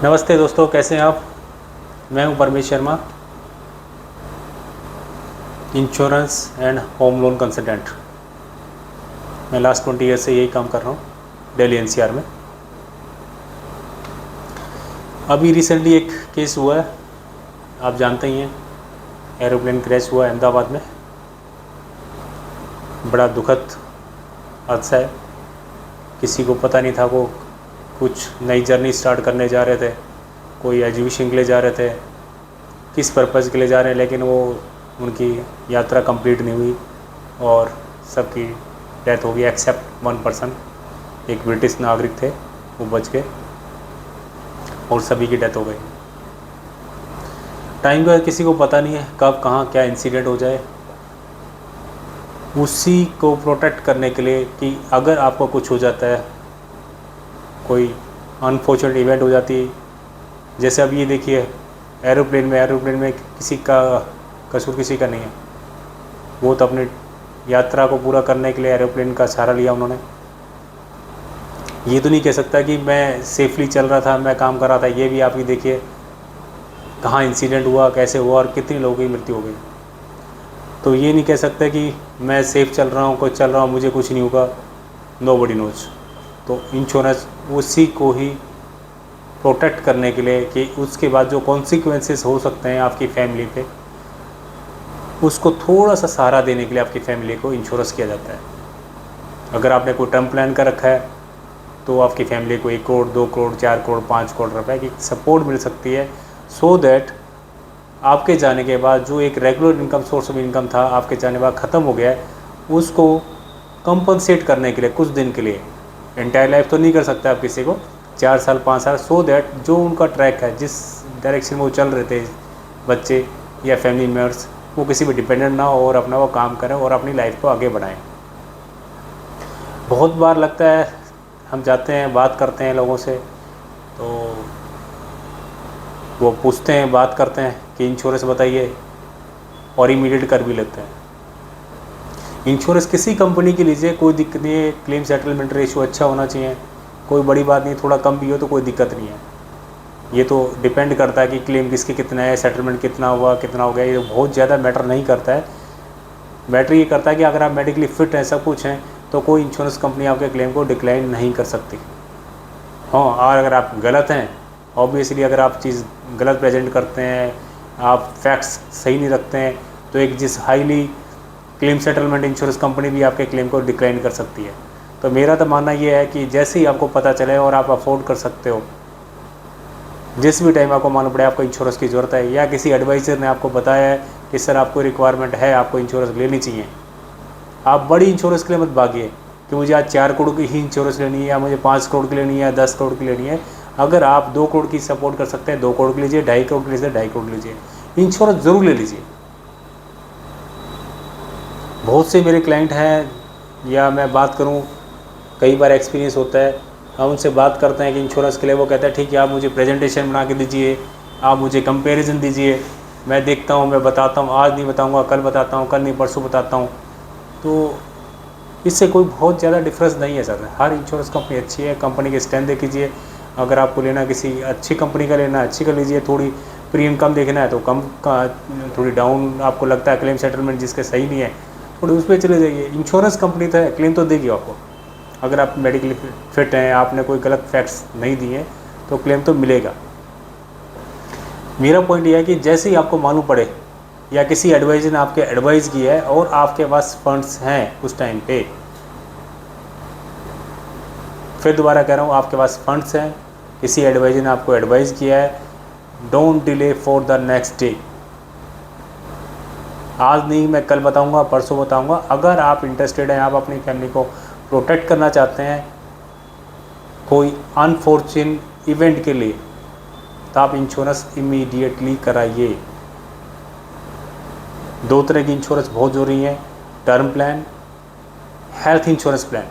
नमस्ते दोस्तों, कैसे हैं आप। मैं हूं Paramesh Sharma, insurance and home loan consultant. मैं लास्ट 20 ईयर से यही काम कर रहा हूं दिल्ली एनसीआर में। अभी रिसेंटली एक केस हुआ है, आप जानते ही हैं, एरोप्लेन क्रैश हुआ अहमदाबाद में। बड़ा दुखद हादसा है। किसी को पता नहीं था, वो कुछ नई जर्नी स्टार्ट करने जा रहे थे, कोई एजुकेशन के लिए जा रहे थे, किस पर्पज़ के लिए जा रहे हैं, लेकिन वो उनकी यात्रा कंप्लीट नहीं हुई और सबकी डेथ हो गई एक्सेप्ट वन पर्सन। एक ब्रिटिश नागरिक थे, वो बच गए और सभी की डेथ हो गई। टाइम का किसी को पता नहीं है कब कहाँ क्या इंसिडेंट हो जाए। उसी को प्रोटेक्ट करने के लिए कि अगर आपको कुछ हो जाता है, कोई अनफॉर्चुनेट इवेंट हो जाती है, जैसे अब ये देखिए एरोप्लेन में किसी का कसूर किसी का नहीं है। वो तो अपनी यात्रा को पूरा करने के लिए एरोप्लेन का सहारा लिया उन्होंने। ये तो नहीं कह सकता कि मैं सेफली चल रहा था, मैं काम कर रहा था। ये भी आप ही देखिए कहाँ इंसिडेंट हुआ, कैसे हुआ और कितनी लोगों की मृत्यु हो गई। तो ये नहीं कह सकते कि मैं सेफ चल रहा हूँ, चल रहा हूँ, मुझे कुछ नहीं होगा। Nobody knows. तो इंश्योरेंस उसी को ही प्रोटेक्ट करने के लिए कि उसके बाद जो कॉन्सिक्वेंसेस हो सकते हैं आपकी फैमिली पे, उसको थोड़ा सा सहारा देने के लिए आपकी फैमिली को इंश्योरेंस किया जाता है। अगर आपने कोई टर्म प्लान कर रखा है तो आपकी फैमिली को 1 करोड़, 2 करोड़, 4 करोड़, 5 करोड़ रुपए की सपोर्ट मिल सकती है, सो दैट आपके जाने के बाद जो एक regular income source of income था आपके जाने के बाद ख़त्म हो गया है, उसको कंपनसेट करने के लिए कुछ दिन के लिए, एंटायर लाइफ तो नहीं कर सकते आप किसी को, 4 साल 5 साल, सो दैट जो उनका ट्रैक है, जिस डायरेक्शन में वो चल रहे थे बच्चे या फैमिली मेम्बर्स, वो किसी पे डिपेंडेंट ना हो और अपना वो काम करें और अपनी लाइफ को आगे बढ़ाएं। बहुत बार लगता है, हम जाते हैं बात करते हैं लोगों से, तो वो पूछते हैं, बात करते हैं कि इंश्योरेंस बताइए, और इमीडिएट कर भी लेते हैं। इंश्योरेंस किसी कंपनी की लीजिए, कोई दिक्कत नहीं है। क्लेम सेटलमेंट रेशियो अच्छा होना चाहिए, कोई बड़ी बात नहीं, थोड़ा कम भी हो तो कोई दिक्कत नहीं है। ये तो डिपेंड करता है कि क्लेम किसके कितना है, सेटलमेंट कितना हुआ, कितना हो गया। ये बहुत ज़्यादा मैटर नहीं करता है। मैटर ये करता है कि अगर आप मेडिकली फिट हैं, सब कुछ हैं, तो कोई इंश्योरेंस कंपनी आपके क्लेम को डिक्लाइन नहीं कर सकती। हाँ, और अगर आप गलत हैं, ऑब्वियसली अगर आप चीज़ गलत प्रेजेंट करते हैं, आप फैक्ट्स सही नहीं रखते हैं, तो एक जिस highly claim settlement insurance company भी आपके क्लेम को डिक्लाइन कर सकती है। तो मेरा तो मानना ये है कि जैसे ही आपको पता चले और आप अफोर्ड कर सकते हो, जिस भी टाइम आपको मालूम पड़े आपको इंश्योरेंस की ज़रूरत है, या किसी एडवाइज़र ने आपको बताया है कि सर आपको रिक्वायरमेंट है, आपको इंश्योरेंस लेनी चाहिए, आप बड़ी इंश्योरेंस के लिए मत भागिए कि मुझे आज 4 करोड़ की ही इंश्योरेंस लेनी है, या मुझे 5 करोड़ की लेनी है, 10 करोड़ की लेनी है। अगर आप 2 करोड़ की सपोर्ट कर सकते हैं, 2 करोड़ की लीजिए, 2.5 करोड़ की लीजिए, 2.5 करोड़ लीजिए, इंश्योरेंस ज़रूर ले लीजिए। बहुत से मेरे क्लाइंट हैं, या मैं बात करूं, कई बार एक्सपीरियंस होता है, हम उनसे बात करते हैं कि इंश्योरेंस के लिए, वो कहता है ठीक है, आप मुझे प्रेजेंटेशन बना के दीजिए, आप मुझे कंपैरिजन दीजिए, मैं देखता हूं, मैं बताता हूं, आज नहीं बताऊंगा, कल बताता हूं, कल नहीं परसों बताता हूं। तो इससे कोई बहुत ज़्यादा डिफरेंस नहीं है सर। हर इंश्योरेंस कंपनी अच्छी है, कंपनी के स्टैंड देख लीजिए। अगर आपको लेना किसी अच्छी कंपनी का लेना है, अच्छी का लीजिए। थोड़ी प्रीमियम कम देखना है तो कम का, थोड़ी डाउन आपको लगता है क्लेम सेटलमेंट जिसके सही नहीं है, थोड़ी उस पर चले जाइए। इंश्योरेंस कंपनी तो है, क्लेम तो देगी आपको। अगर आप मेडिकली फिट हैं, आपने कोई गलत फैक्ट्स नहीं दिए, तो क्लेम तो मिलेगा। मेरा पॉइंट यह है कि जैसे ही आपको मालूम पड़े, या किसी एडवाइजर ने आपके एडवाइस की है और आपके पास फंड्स हैं उस टाइम पे, फिर दोबारा कह रहा हूँ, आपके पास फंड्स हैं, किसी एडवाइजर ने आपको एडवाइस किया है, don't delay for the next day. आज नहीं, मैं कल बताऊंगा, परसों बताऊंगा। अगर आप इंटरेस्टेड हैं, आप अपनी फैमिली को प्रोटेक्ट करना चाहते हैं कोई अनफॉर्चुनेट इवेंट के लिए, तो आप इंश्योरेंस इमीडिएटली कराइए। 2 तरह की इंश्योरेंस बहुत ज़रूरी है, term plan, health insurance plan.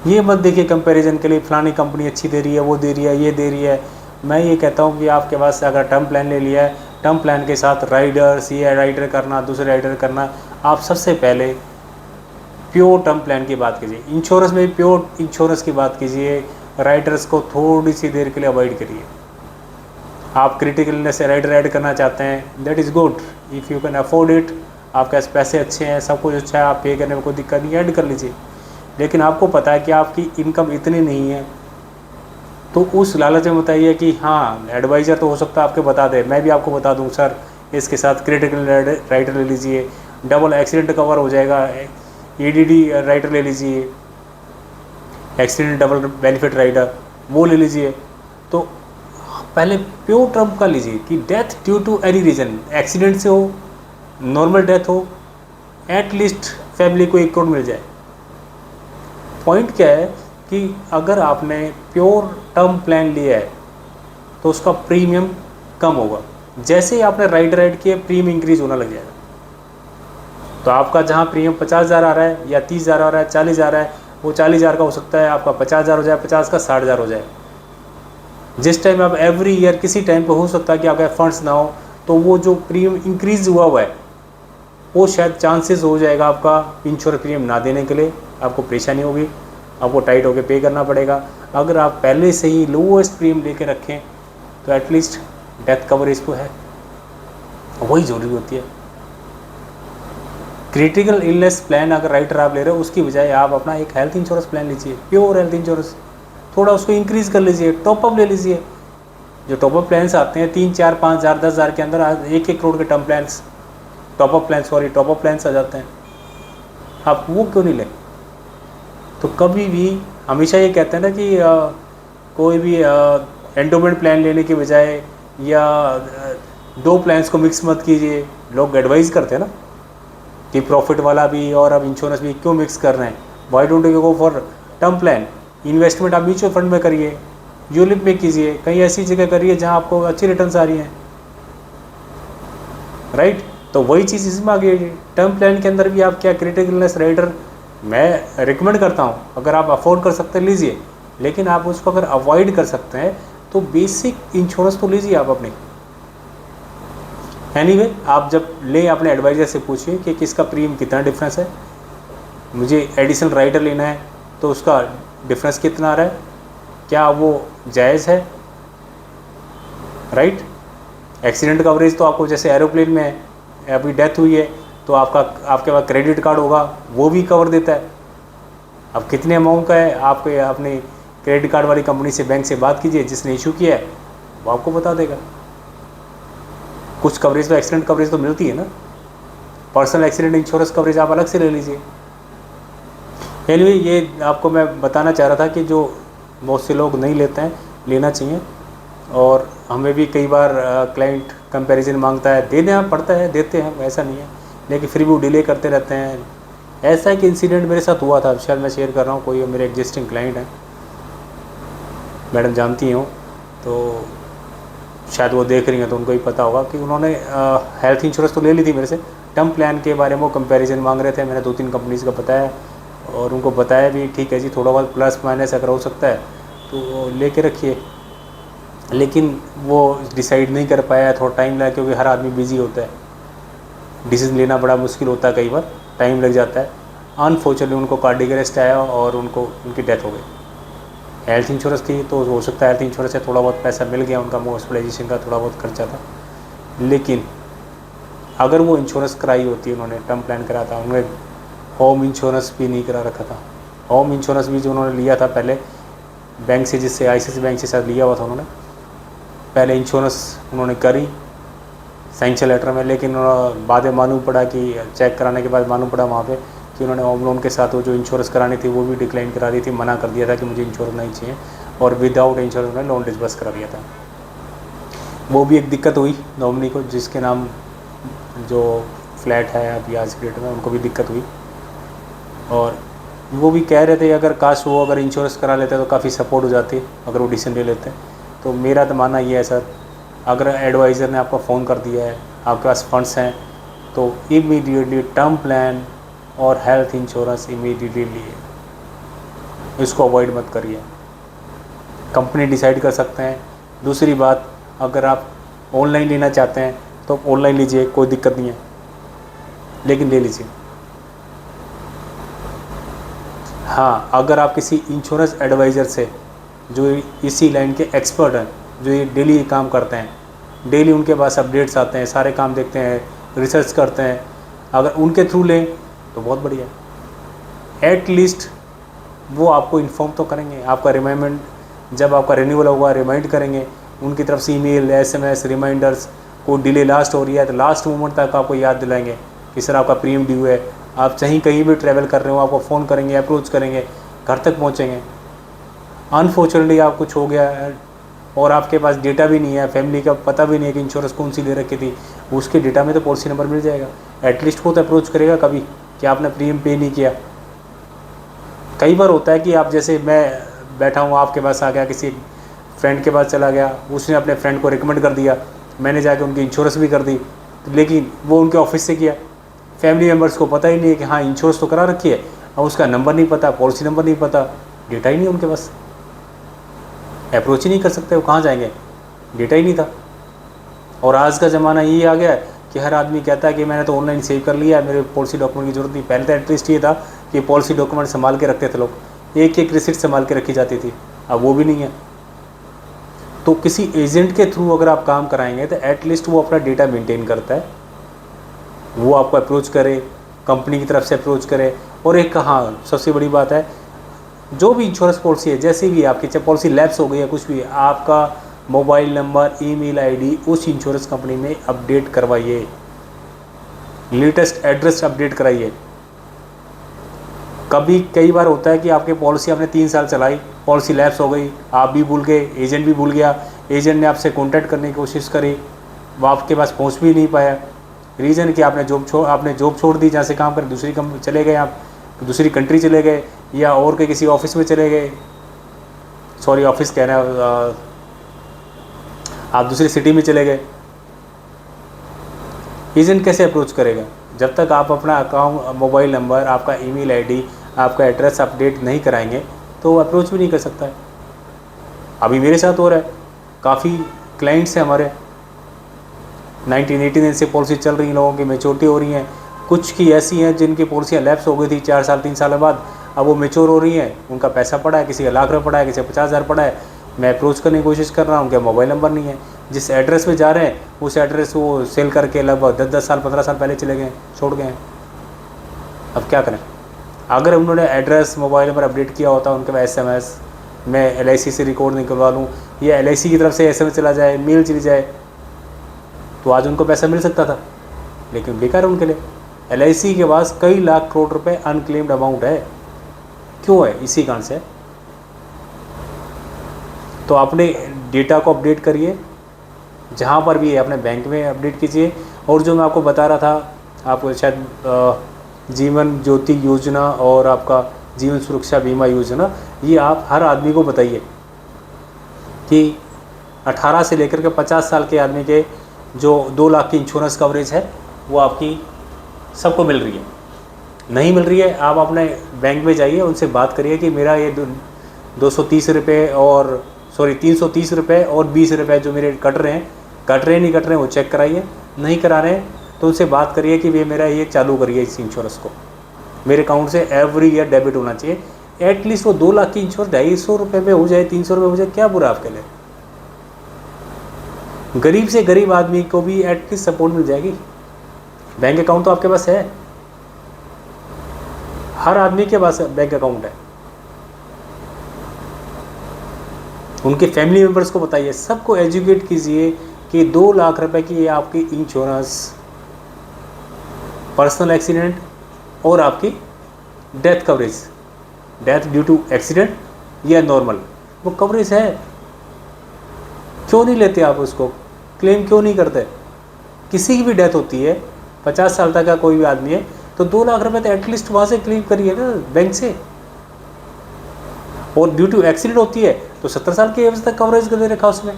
ये मत देखिए कंपैरिजन के लिए फलानी कंपनी अच्छी दे रही है, वो दे रही है, ये दे रही है। मैं ये कहता हूँ कि आपके पास अगर टर्म प्लान ले लिया है, टर्म प्लान के साथ राइडर्स, ये राइडर करना, दूसरे राइडर करना, आप सबसे पहले प्योर टर्म प्लान की बात कीजिए। इंश्योरेंस में प्योर इंश्योरेंस की बात कीजिए, राइडर्स को थोड़ी सी देर के लिए अवॉइड करिए। आप क्रिटिकल इलनेस से राइडर ऐड करना चाहते हैं, that is good, if you can afford it, आपके पास पैसे अच्छे हैं, सब कुछ अच्छा है, आप पे करने में कोई दिक्कत नहीं, ऐड कर लीजिए। लेकिन आपको पता है कि आपकी इनकम इतनी नहीं है, तो उस लालच में बताइए कि हाँ एडवाइज़र तो हो सकता है आपके बता दे, मैं भी आपको बता दूँ सर इसके साथ क्रिटिकल राइडर ले लीजिए, डबल एक्सीडेंट कवर हो जाएगा, EDD राइडर ले लीजिए, एक्सीडेंट डबल बेनिफिट राइडर वो ले लीजिए। तो पहले प्योर टर्म का लीजिए कि death due to any reason, accident से हो, नॉर्मल डेथ हो, एटलीस्ट फैमिली को 1 करोड़ मिल जाए। पॉइंट क्या है कि अगर आपने प्योर टर्म प्लान लिया है तो उसका प्रीमियम कम होगा, जैसे ही आपने राइड किया प्रीमियम इंक्रीज होना लग जाएगा। तो आपका जहाँ प्रीमियम 50,000 आ रहा है या 30,000 आ रहा है, 40,000 आ रहा है, वो 40,000 का हो सकता है आपका 50,000 हो जाए, 50 का 60,000 हो जाए। जिस टाइम आप एवरी ईयर किसी टाइम पे हो सकता है कि आपके फंड्स ना हो, तो वो जो प्रीमियम इंक्रीज हुआ है वो शायद चांसेस हो जाएगा आपका इंश्योरेंस प्रीमियम ना देने के लिए, आपको परेशानी होगी, आपको टाइट होकर पे करना पड़ेगा। अगर आप पहले से ही लोएस्ट प्रीमियम लेके रखें तो एटलीस्ट डेथ कवरेज तो है, वही ज़रूरी होती है। क्रिटिकल इलनेस प्लान अगर राइटर आप ले रहे हो उसकी बजाय आप अपना एक हेल्थ इंश्योरेंस प्लान लीजिए, प्योर हेल्थ इंश्योरेंस, थोड़ा उसको इंक्रीज़ कर लीजिए, टॉपअप ले लीजिए। जो टॉपअप प्लान्स आते हैं 3, 4, 5 हज़ार 10 हज़ार के अंदर 1-1 करोड़ के टर्म प्लान्स, टॉपअप प्लान्स आ जाते हैं, आप वो क्यों नहीं लें। तो कभी भी हमेशा ये कहते हैं ना कि कोई भी एंडोमेंट प्लान लेने के बजाय या 2 प्लान्स को मिक्स मत कीजिए। लोग एडवाइस करते हैं ना कि प्रॉफिट वाला भी और अब इंश्योरेंस भी क्यों मिक्स कर रहे हैं, why don't you go for term plan. Investment आप म्यूचुअल फंड में करिए, यूलिप में कीजिए, कहीं ऐसी जगह करिए जहां आपको अच्छी रिटर्न्स आ रही हैं, राइट। तो वही चीज़ इसमें आ गई है। टर्म प्लान के अंदर भी आप क्या क्रिटिकल इलनेस राइडर मैं रिकमेंड करता हूँ, अगर आप अफोर्ड कर सकते हैं लीजिए, लेकिन आप उसको अगर अवॉइड कर सकते हैं तो बेसिक इंश्योरेंस तो लीजिए आप अपनी। एनीवे, आप जब ले अपने एडवाइज़र से पूछिए कि किसका प्रीमियम कितना डिफरेंस है, मुझे एडिशनल राइडर लेना है तो उसका डिफरेंस कितना आ रहा है, क्या वो जायज़ है, राइट। एक्सीडेंट कवरेज तो आपको जैसे एरोप्लेन में अभी डेथ हुई है तो आपके पास क्रेडिट कार्ड होगा, वो भी कवर देता है। अब कितने अमाउंट का है, आपके अपने क्रेडिट कार्ड वाली कंपनी से, बैंक से बात कीजिए जिसने इशू किया है, वो आपको बता देगा। कुछ कवरेज तो एक्सीडेंट कवरेज तो मिलती है ना, पर्सनल एक्सीडेंट इंश्योरेंस कवरेज आप अलग से ले लीजिए। एनीवे, ये आपको मैं बताना चाह रहा था कि जो बहुत से लोग नहीं लेते हैं, लेना चाहिए। और हमें भी कई बार क्लाइंट कंपैरिजन मांगता है, देना पड़ता है, देते हैं, ऐसा नहीं है, लेकिन फिर भी वो डिले करते रहते हैं। ऐसा एक इंसिडेंट मेरे साथ हुआ था, शायद मैं शेयर कर रहा हूँ, कोई मेरे एग्जिस्टिंग क्लाइंट है, मैडम जानती हूँ, तो शायद वो देख रही हैं तो उनको ही पता होगा कि उन्होंने हेल्थ इंश्योरेंस तो ले ली थी मेरे से, टर्म प्लान के बारे में वो कंपैरिजन मांग रहे थे। मैंने 2-3 कंपनीज़ का बताया और उनको बताया भी ठीक है जी, थोड़ा बहुत प्लस माइनस अगर हो सकता है तो लेके रखिए, लेकिन वो डिसाइड नहीं कर पाया, थोड़ा टाइम लगा, क्योंकि हर आदमी बिजी होता है, डिसीजन लेना बड़ा मुश्किल होता है, कई बार टाइम लग जाता है। अनफॉर्चुनेटली उनको कार्डियक अरेस्ट आया और उनकी डेथ हो गई। हेल्थ इंश्योरेंस की तो हो सकता है हेल्थ इंश्योरेंस से थोड़ा बहुत पैसा मिल गया, उनका हॉस्पिटलाइजेशन का थोड़ा बहुत खर्चा था, लेकिन अगर वो इंश्योरेंस कराई होती, उन्होंने टर्म प्लान करा था, उन्होंने होम इंश्योरेंस भी नहीं करा रखा था। होम इंश्योरेंस भी जो उन्होंने लिया था पहले बैंक से, जिससे ICICI बैंक से शायद लिया हुआ था उन्होंने, पहले इंश्योरेंस उन्होंने करी सैंक्शन लेटर में, लेकिन बाद में मालूम पड़ा कि चेक कराने के बाद मालूम पड़ा वहाँ पे कि उन्होंने होम लोन के साथ वो जो इंश्योरेंस करानी थी वो भी डिक्लाइन करा दी थी, मना कर दिया था कि मुझे इंश्योरेंस नहीं चाहिए, और विदाउट इंश्योरेंस उन्होंने लोन डिसबर्स करा दिया था। वो भी एक दिक्कत हुई नॉमिनी को, जिसके नाम जो फ्लैट है अभी आज की डेट में, उनको भी दिक्कत हुई। और वो भी कह रहे थे अगर काश वो अगर इंश्योरेंस करा लेते तो काफ़ी सपोर्ट हो जाती अगर वो डिसीजन ले लेते। तो मेरा तो मानना ये है सर, अगर एडवाइज़र ने आपको फ़ोन कर दिया है, आपके पास फंड्स हैं, तो इमीडिएटली टर्म प्लान और हेल्थ इंश्योरेंस इमीडिएटली लिए, इसको अवॉइड मत करिए। कंपनी डिसाइड कर सकते हैं। दूसरी बात, अगर आप ऑनलाइन लेना चाहते हैं तो ऑनलाइन लीजिए, कोई दिक्कत नहीं है, लेकिन ले लीजिए। हाँ, अगर आप किसी इंश्योरेंस एडवाइज़र से जो इसी लाइन के एक्सपर्ट हैं, जो ये डेली काम करते हैं, डेली उनके पास अपडेट्स आते हैं, सारे काम देखते हैं, रिसर्च करते हैं, अगर उनके थ्रू लें तो बहुत बढ़िया। एटलीस्ट वो आपको इन्फॉर्म तो करेंगे, आपका रिमाइंडमेंट जब आपका रिन्यूअल होगा रिमाइंड करेंगे, उनकी तरफ से ईमेल, एसएमएस, रिमाइंडर्स, कोई डिले लास्ट हो रही है तो लास्ट मोमेंट तक आपको याद दिलाएंगे कि सर आपका प्रीमियम ड्यू है। आप चाहे कहीं भी ट्रैवल कर रहे हो, आपको फ़ोन करेंगे, अप्रोच करेंगे, घर तक पहुँचेंगे। अनफॉर्चुनेटली आप कुछ हो गया है और आपके पास डेटा भी नहीं है, फैमिली का पता भी नहीं है कि इंश्योरेंस कौन सी ले रखी थी, उसके डेटा में तो पॉलिसी नंबर मिल जाएगा। एटलीस्ट वो तो अप्रोच करेगा कभी कि आपने प्रीमियम पे नहीं किया। कई बार होता है कि आप जैसे मैं बैठा हूँ, आपके पास आ गया, किसी फ्रेंड के पास चला गया, उसने अपने फ्रेंड को रिकमेंड कर दिया, मैंने जाके उनकी इंश्योरेंस भी कर दी, लेकिन वो उनके ऑफिस से किया, फैमिली मेम्बर्स को पता ही नहीं है कि हाँ इंश्योरेंस तो करा रखी है, और उसका नंबर नहीं पता, पॉलिसी नंबर नहीं पता, डेटा ही नहीं उनके पास, अप्रोच ही नहीं कर सकते, वो कहाँ जाएंगे, डेटा ही नहीं था। और आज का ज़माना ये आ गया है कि हर आदमी कहता है कि मैंने तो ऑनलाइन सेव कर लिया, मेरे पॉलिसी डॉक्यूमेंट की जरूरत नहीं। पहले तो एटलीस्ट ये था कि पॉलिसी डॉक्यूमेंट संभाल के रखते थे लोग, एक एक रिसिप्ट संभाल के रखी जाती थी, अब वो भी नहीं है। तो किसी एजेंट के थ्रू अगर आप काम कराएंगे तो एटलीस्ट वो अपना डेटा मेंटेन करता है, वो आपको अप्रोच करे, कंपनी की तरफ से अप्रोच करे। और एक हाँ सबसे बड़ी बात है, जो भी इंश्योरेंस पॉलिसी है, जैसी भी आपकी, चाहे पॉलिसी लैप्स हो गई है कुछ भी, आपका मोबाइल नंबर, ईमेल आईडी उस इंश्योरेंस कंपनी में अपडेट करवाइए, लेटेस्ट एड्रेस अपडेट कराइए। कभी कई बार होता है कि आपकी पॉलिसी आपने 3 साल चलाई, पॉलिसी लैप्स हो गई, आप भी भूल गए, एजेंट भी भूल गया, एजेंट ने आपसे कॉन्टैक्ट करने की कोशिश करी, वो आपके पास पहुंच भी नहीं पाया। रीज़न कि आपने जॉब छोड़ दी, जहाँ से काम कर दूसरी कंपनी चले गए, आप दूसरी कंट्री चले गए, या और के किसी ऑफिस में चले गए, सॉरी ऑफिस कहना है, आप दूसरी सिटी में चले गए। एजेंट कैसे अप्रोच करेगा जब तक आप अपना अकाउंट, मोबाइल नंबर, आपका ईमेल आईडी, आपका एड्रेस अपडेट नहीं कराएंगे तो वो अप्रोच भी नहीं कर सकता है। अभी मेरे साथ हो रहा है, काफ़ी क्लाइंट्स हैं हमारे, 1989 से पॉलिसी चल रही है, लोगों की मेच्योरिटी हो रही हैं, कुछ की ऐसी हैं जिनकी पॉलिसियाँ लैप्स हो गई थी 4 साल 3 साल बाद, अब वो मेच्योर हो रही हैं, उनका पैसा पड़ा है, किसी का लाख रुपये पड़ा है, किसी का 50,000 पड़ा है, मैं अप्रोच करने की कोशिश कर रहा हूँ, उनका मोबाइल नंबर नहीं है, जिस एड्रेस पे जा रहे हैं उस एड्रेस वो सेल करके लगभग 10-10 साल 15 साल पहले चले गए, छोड़ गए हैं। अब क्या करें? अगर उन्होंने एड्रेस, मोबाइल नंबर अपडेट किया होता, उनके पास एसएमएस, मैं LIC से रिकॉर्ड निकलवा लूँ या LIC की तरफ से एसएमएस चला जाए, मेल चली जाए, तो आज उनको पैसा मिल सकता था, लेकिन बेकार है उनके लिए। LIC के पास कई लाख करोड़ रुपए अनक्लेम्ड अमाउंट है। क्यों है? इसी कारण से। तो अपने डेटा को अपडेट करिए, जहाँ पर भी है अपने बैंक में अपडेट कीजिए। और जो मैं आपको बता रहा था, आपको शायद जीवन ज्योति योजना और आपका जीवन सुरक्षा बीमा योजना, ये आप हर आदमी को बताइए कि 18 से लेकर के 50 साल के आदमी के जो 2 लाख की इंश्योरेंस कवरेज है वो आपकी सबको मिल रही है। नहीं मिल रही है, आप अपने बैंक में जाइए, उनसे बात करिए कि मेरा ये 230 रुपये और 330 रुपये और 20 रुपये जो मेरे कट रहे नहीं कट रहे हैं, वो चेक कराइए। नहीं करा रहे हैं तो उनसे बात करिए कि वे मेरा ये चालू करिए, इस इंश्योरेंस को मेरे अकाउंट से एवरी ईयर डेबिट होना चाहिए। एटलीस्ट वो 2 लाख की इंश्योरेंस 250 रुपये में हो जाए, 300 रुपये हो जाए, क्या बुरा आपके लिए? गरीब से गरीब आदमी को भी एटलीस्ट सपोर्ट मिल जाएगी। बैंक अकाउंट तो आपके पास है, हर आदमी के पास बैंक अकाउंट है। उनके फैमिली मेम्बर्स को बताइए, सबको एजुकेट कीजिए कि 2 लाख रुपए की आपकी इंश्योरेंस, पर्सनल एक्सीडेंट और आपकी death coverage, death due to accident या नॉर्मल, वो कवरेज है। क्यों नहीं लेते आप उसको? क्लेम क्यों नहीं करते? किसी की भी डेथ होती है, 50 साल तक का कोई भी आदमी है, तो 2 लाख रुपए तो एटलीस्ट वहाँ से क्लेम करिए ना, बैंक से। और ड्यू टू एक्सीडेंट होती है तो 70 साल की एज तक कवरेज कर दे रखा उसमें।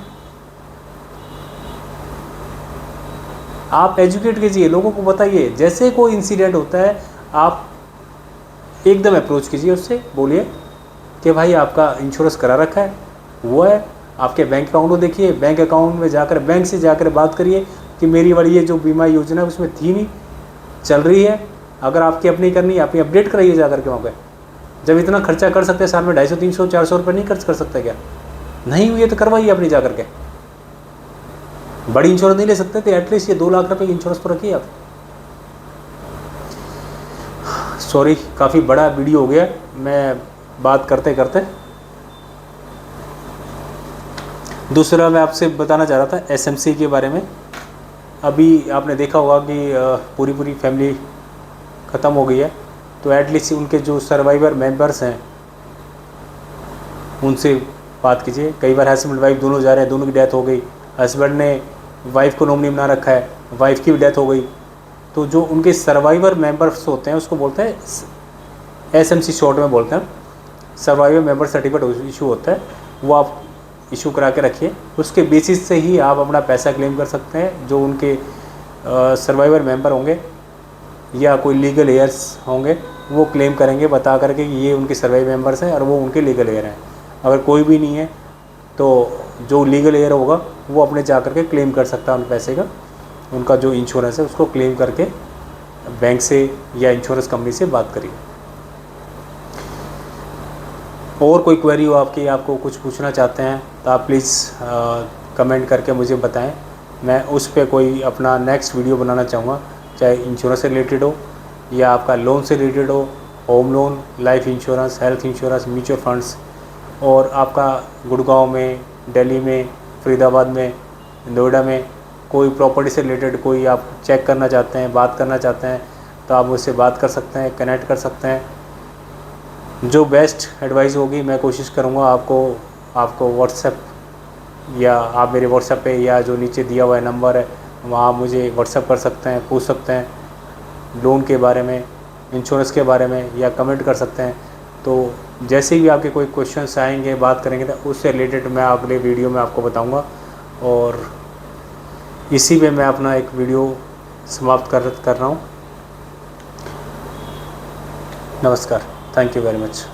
आप एजुकेट कीजिए, लोगों को बताइए, जैसे कोई इंसिडेंट होता है आप एकदम अप्रोच कीजिए उससे, बोलिए कि भाई आपका इंश्योरेंस करा रखा है, वो है, आपके बैंक अकाउंट को देखिए, बैंक अकाउंट में जाकर बैंक से जाकर बात करिए कि मेरी वाली ये जो बीमा योजना है उसमें थी नहीं, चल रही है, अगर आपकी अपनी करनी है अपनी अपडेट कराइए जाकर के वहाँ पे। जब इतना खर्चा कर सकते हैं साल में 250, 300, 400 रुपये नहीं खर्च कर सकते क्या? नहीं हुई है तो करवाइए अपनी जा करके। बड़ी इंश्योरेंस नहीं ले सकते तो एटलीस्ट ये 2 लाख रुपए की इंश्योरेंस तो रखिए आप। सॉरी, काफ़ी बड़ा वीडियो हो गया मैं बात करते करते। दूसरा मैं आपसे बताना चाह रहा था एसएमसी के बारे में। अभी आपने देखा होगा कि पूरी फैमिली ख़त्म हो गई है, तो एटलीस्ट उनके जो सर्वाइवर मेंबर्स हैं उनसे बात कीजिए। कई बार हस्बैंड वाइफ दोनों जा रहे हैं, दोनों की डेथ हो गई, हस्बैंड ने वाइफ को नॉमिनी बना रखा है, वाइफ की भी डेथ हो गई, तो जो उनके सर्वाइवर मेंबर्स होते हैं उसको बोलते हैं एसएमसी, शॉर्ट में बोलते हैं, सर्वाइवर मेंबर सर्टिफिकेट इशू होता है, वो आप इशू करा के रखिए। उसके बेसिस से ही आप अपना पैसा क्लेम कर सकते हैं। जो उनके सर्वाइवर मेंबर होंगे या कोई लीगल एयर्स होंगे वो क्लेम करेंगे बता करके कि ये उनके सर्वाइवर मेंबर्स हैं और वो उनके लीगल एयर हैं। अगर कोई भी नहीं है तो जो लीगल एयर होगा वो अपने जा करके क्लेम कर सकता है उन पैसे का, उनका जो इंश्योरेंस है उसको क्लेम करके बैंक से या इंश्योरेंस कंपनी से बात करिए। और कोई क्वेरी हो आपकी, आपको कुछ पूछना चाहते हैं तो आप प्लीज़ कमेंट करके मुझे बताएं। मैं उस पर कोई अपना नेक्स्ट वीडियो बनाना चाहूँगा, चाहे इंश्योरेंस से रिलेटेड हो या आपका लोन से रिलेटेड हो, home loan, life insurance, health insurance, mutual funds, और आपका गुड़गांव में, दिल्ली में, फरीदाबाद में, नोएडा में कोई प्रॉपर्टी से रिलेटेड कोई आप चेक करना चाहते हैं, बात करना चाहते हैं तो आप मुझसे बात कर सकते हैं, कनेक्ट कर सकते हैं। जो बेस्ट एडवाइस होगी मैं कोशिश करूँगा आपको व्हाट्सएप, या आप मेरे व्हाट्सएप पे या जो नीचे दिया हुआ है नंबर है वहाँ मुझे व्हाट्सएप कर सकते हैं, पूछ सकते हैं लोन के बारे में, इंश्योरेंस के बारे में, या कमेंट कर सकते हैं। तो जैसे भी आपके कोई क्वेश्चंस आएंगे, बात करेंगे तो उससे रिलेटेड मैं अगले वीडियो में आपको बताऊंगा। और इसी पे मैं अपना एक वीडियो समाप्त कर रहा हूँ। नमस्कार, थैंक यू वेरी मच।